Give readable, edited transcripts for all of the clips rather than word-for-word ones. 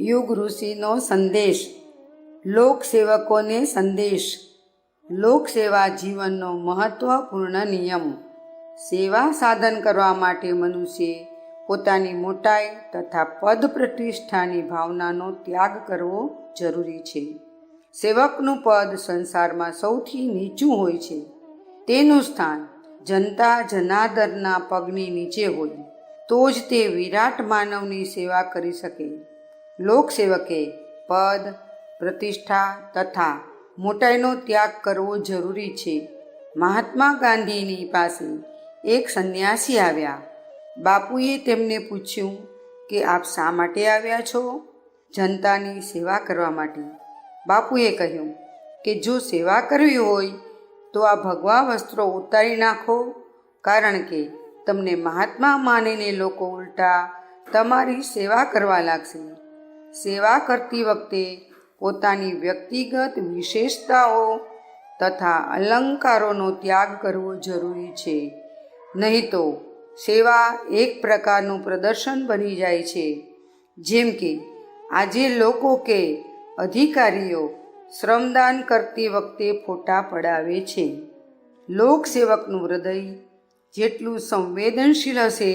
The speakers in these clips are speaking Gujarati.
યુગ ઋષિનો સંદેશ. લોકસેવકોને સંદેશ. લોકસેવા જીવનનો મહત્વપૂર્ણ નિયમ. સેવા સાધન કરવા માટે મનુષ્યે પોતાની મોટાઈ તથા પદ પ્રતિષ્ઠાની ભાવનાનો ત્યાગ કરવો જરૂરી છે. સેવકનું પદ સંસારમાં સૌથી નીચું હોય છે. તેનું સ્થાન જનતા જનાર્દનના પગની નીચે હોય તો જ તે વિરાટ માનવની સેવા કરી શકે. લોકસેવકે પદ પ્રતિષ્ઠા તથા મોટાઈનો ત્યાગ કરવો જરૂરી છે. મહાત્મા ગાંધીની પાસે એક સંન્યાસી આવ્યા. બાપુએ તેમને પૂછ્યું કે આપ શા માટે આવ્યા છો? જનતાની સેવા કરવા માટે. બાપુએ કહ્યું કે જો સેવા કરવી હોય તો આ ભગવા વસ્ત્રો ઉતારી નાખો, કારણ કે તમને મહાત્મા માનીને લોકો ઉલટા તમારી સેવા કરવા લાગશે. સેવા કરતી વખતે પોતાની વ્યક્તિગત વિશેષતાઓ તથા અલંકારોનો ત્યાગ કરવો જરૂરી છે. નહીં તો સેવા એક પ્રકારનું પ્રદર્શન બની જાય છે. જેમ કે આજે લોકો કે અધિકારીઓ શ્રમદાન કરતી વખતે ફોટા પડાવે છે. લોકસેવકનું હૃદય જેટલું સંવેદનશીલ હશે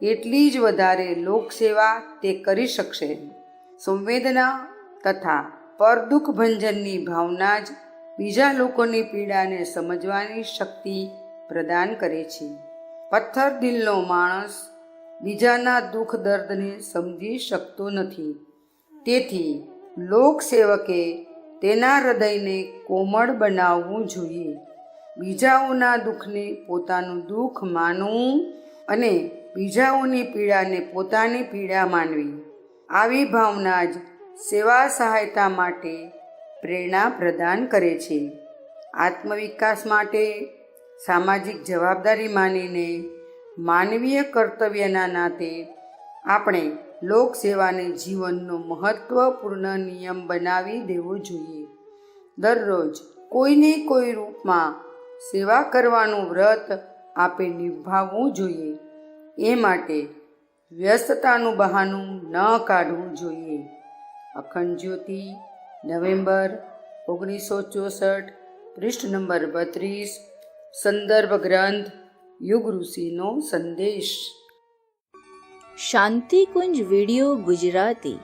એટલી જ વધારે લોકસેવા તે કરી શકશે. સંવેદના તથા પરદુઃખ ભંજનની ભાવના જ બીજા લોકોની પીડાને સમજવાની શક્તિ પ્રદાન કરે છે. પથ્થર દિલનો માણસ બીજાના દુઃખ દર્દને સમજી શકતો નથી. તેથી લોકસેવકે તેના હૃદયને કોમળ બનાવવું જોઈએ. બીજાઓના દુઃખને પોતાનું દુઃખ માનવું અને બીજાઓની પીડાને પોતાની પીડા માનવી. આવી ભાવના જ સેવા સહાયતા માટે પ્રેરણા પ્રદાન કરે છે. આત્મવિકાસ માટે સામાજિક જવાબદારી માનીને માનવીય કર્તવ્યના નાતે આપણે લોકસેવાને જીવનનો મહત્વપૂર્ણ નિયમ બનાવી દેવો જોઈએ. દરરોજ કોઈને કોઈ રૂપમાં સેવા કરવાનું વ્રત આપે નિભાવવું જોઈએ. એ માટે વ્યસ્તતાનું બહાનું ન કાઢવું જોઈએ. અખંડ જ્યોતિ, નવેમ્બર 1964, પૃષ્ઠ નંબર 32, સંદર્ભ ગ્રંથ યુગ ઋષિનો સંદેશ. શાંતિકુંજ વિડિયો ગુજરાતી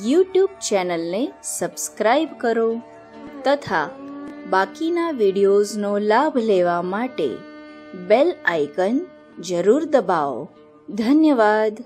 યુટ્યુબ ચેનલને સબસ્ક્રાઈબ કરો તથા બાકીના વિડિયોઝનો લાભ લેવા માટે બેલ આઇકન જરૂર દબાવો. ધન્યવાદ.